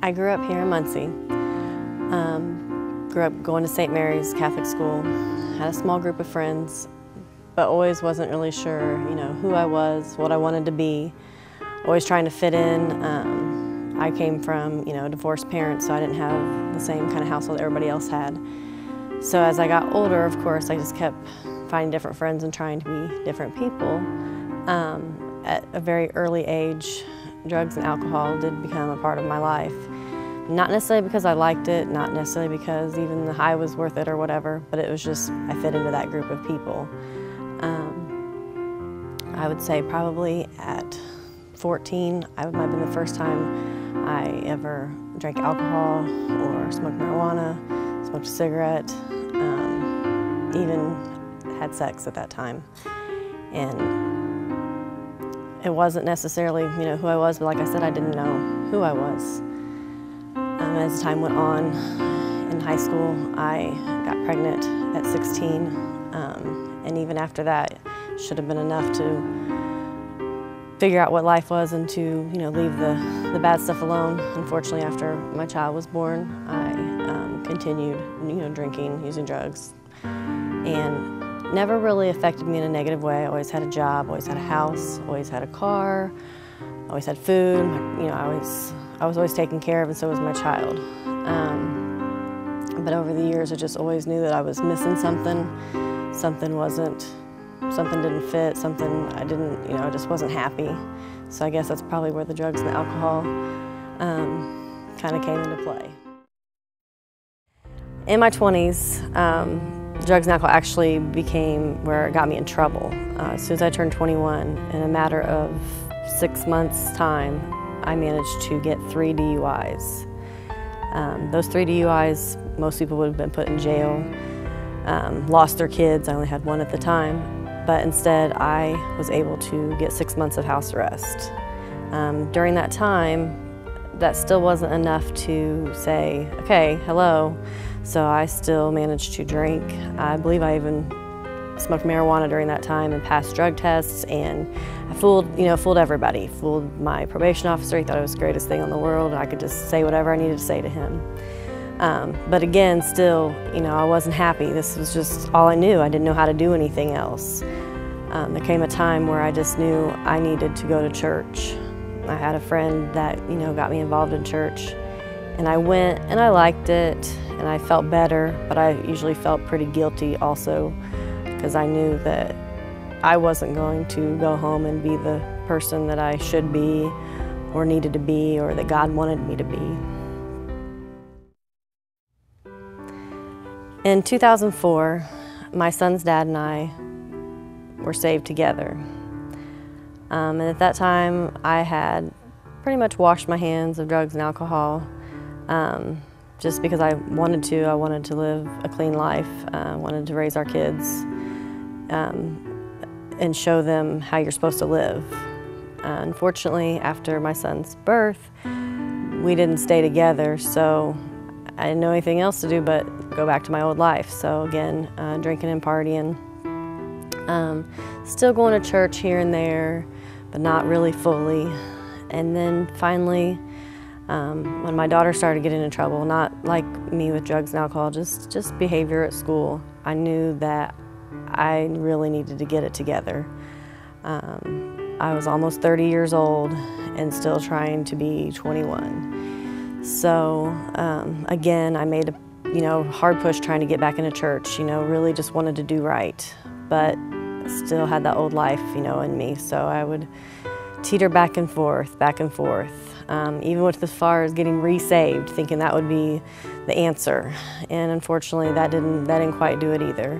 I grew up here in Muncie. Grew up going to St. Mary's Catholic school. Had a small group of friends, but always wasn't really sure, who I was, what I wanted to be. Always trying to fit in. I came from, divorced parents, so I didn't have the same kind of household everybody else had. So as I got older, of course, I just kept finding different friends and trying to be different people. At a very early age, drugs and alcohol did become a part of my life. Not necessarily because I liked it, not necessarily because even the high was worth it or whatever, but it was just, I fit into that group of people. I would say probably at 14, it might have been the first time I ever drank alcohol or smoked marijuana, smoked a cigarette, even had sex at that time. And it wasn't necessarily, who I was, but like I said, I didn't know who I was. As time went on in high school, I got pregnant at 16, and even after that, should have been enough to figure out what life was and to, leave the bad stuff alone. Unfortunately, after my child was born, I continued, drinking, using drugs, and never really affected me in a negative way. I always had a job, always had a house, always had a car, always had food. I was always taken care of, and so was my child. But over the years, I just always knew that I was missing something. Something didn't fit, something I didn't, I just wasn't happy. So I guess that's probably where the drugs and the alcohol kind of came into play. In my 20s, drugs and alcohol actually became where it got me in trouble. As soon as I turned 21, in a matter of 6 months' time, I managed to get 3 DUIs. Those 3 DUIs, most people would have been put in jail, lost their kids. I only had one at the time, but instead I was able to get 6 months of house arrest. During that time, that still wasn't enough to say, okay, hello. So I still managed to drink. I believe I even smoked marijuana during that time and passed drug tests, and I fooled everybody. Fooled my probation officer. He thought it was the greatest thing in the world. I could just say whatever I needed to say to him. But again, still, I wasn't happy. This was just all I knew. I didn't know how to do anything else. There came a time where I just knew I needed to go to church. I had a friend that, got me involved in church, and I went and I liked it and I felt better, but I usually felt pretty guilty also, because I knew that I wasn't going to go home and be the person that I should be or needed to be or that God wanted me to be. In 2004, my son's dad and I were saved together. And at that time, I had pretty much washed my hands of drugs and alcohol, just because I wanted to. I wanted to live a clean life, wanted to raise our kids, and show them how you're supposed to live. Unfortunately, after my son's birth, we didn't stay together, so I didn't know anything else to do but go back to my old life. So again, drinking and partying. Still going to church here and there, but not really fully. And then finally, when my daughter started getting in trouble, not like me with drugs and alcohol, just behavior at school, I knew that I really needed to get it together. I was almost 30 years old and still trying to be 21. So again, I made a hard push trying to get back into church, really just wanted to do right, but still had that old life, in me. So I would teeter back and forth, even with as far as getting re-saved, thinking that would be the answer. And unfortunately, that didn't quite do it either.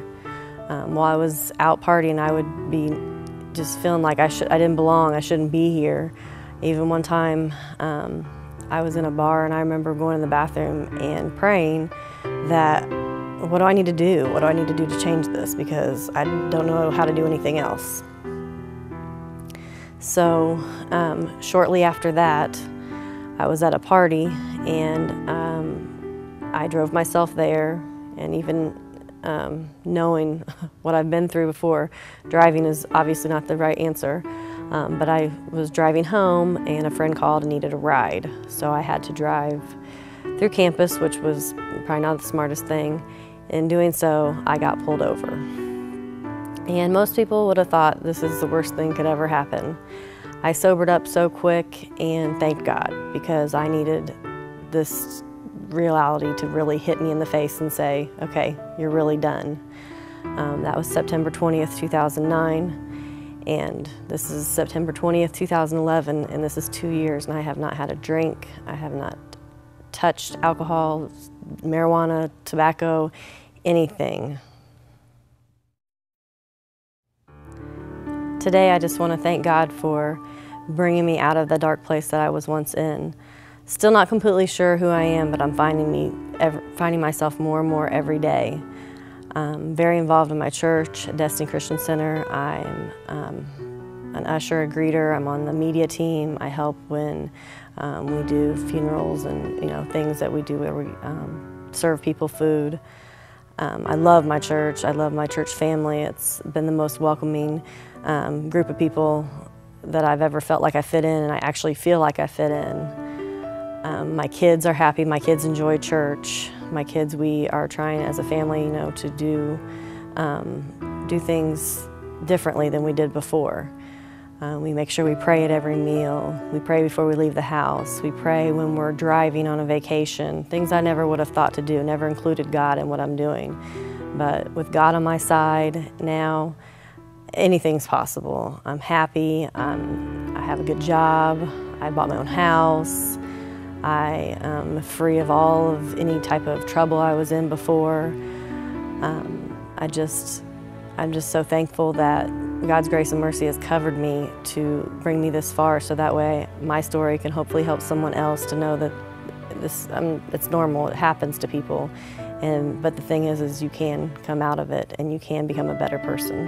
While I was out partying, I would be just feeling like I didn't belong, I shouldn't be here. Even one time, I was in a bar and I remember going in the bathroom and praying that, what do I need to do? What do I need to do to change this? Because I don't know how to do anything else. So shortly after that, I was at a party and I drove myself there, and even knowing what I've been through before, driving is obviously not the right answer. But I was driving home and a friend called and needed a ride. So I had to drive through campus, which was probably not the smartest thing. In doing so, I got pulled over. And most people would have thought this is the worst thing could ever happen. I sobered up so quick, and thank God, because I needed this reality to really hit me in the face and say, okay, you're really done. That was September 20th, 2009, and this is September 20th, 2011, and this is 2 years, and I have not had a drink. I have not touched alcohol, marijuana, tobacco, anything. Today, I just want to thank God for bringing me out of the dark place that I was once in. Still not completely sure who I am, but I'm finding myself more and more every day. I'm very involved in my church, at Destiny Christian Center. I'm an usher, a greeter. I'm on the media team. I help when we do funerals and things that we do where we serve people food. I love my church. I love my church family. It's been the most welcoming group of people that I've ever felt like I fit in, and I actually feel like I fit in. My kids are happy. My kids enjoy church. My kids, we are trying as a family, to do things differently than we did before. We make sure we pray at every meal. We pray before we leave the house. We pray when we're driving on a vacation. Things I never would have thought to do, never included God in what I'm doing. But with God on my side now, anything's possible. I'm happy. I have a good job. I bought my own house. I am free of all of any type of trouble I was in before. I'm just so thankful that God's grace and mercy has covered me to bring me this far, so that way my story can hopefully help someone else to know that it's normal, it happens to people. But the thing is you can come out of it and you can become a better person.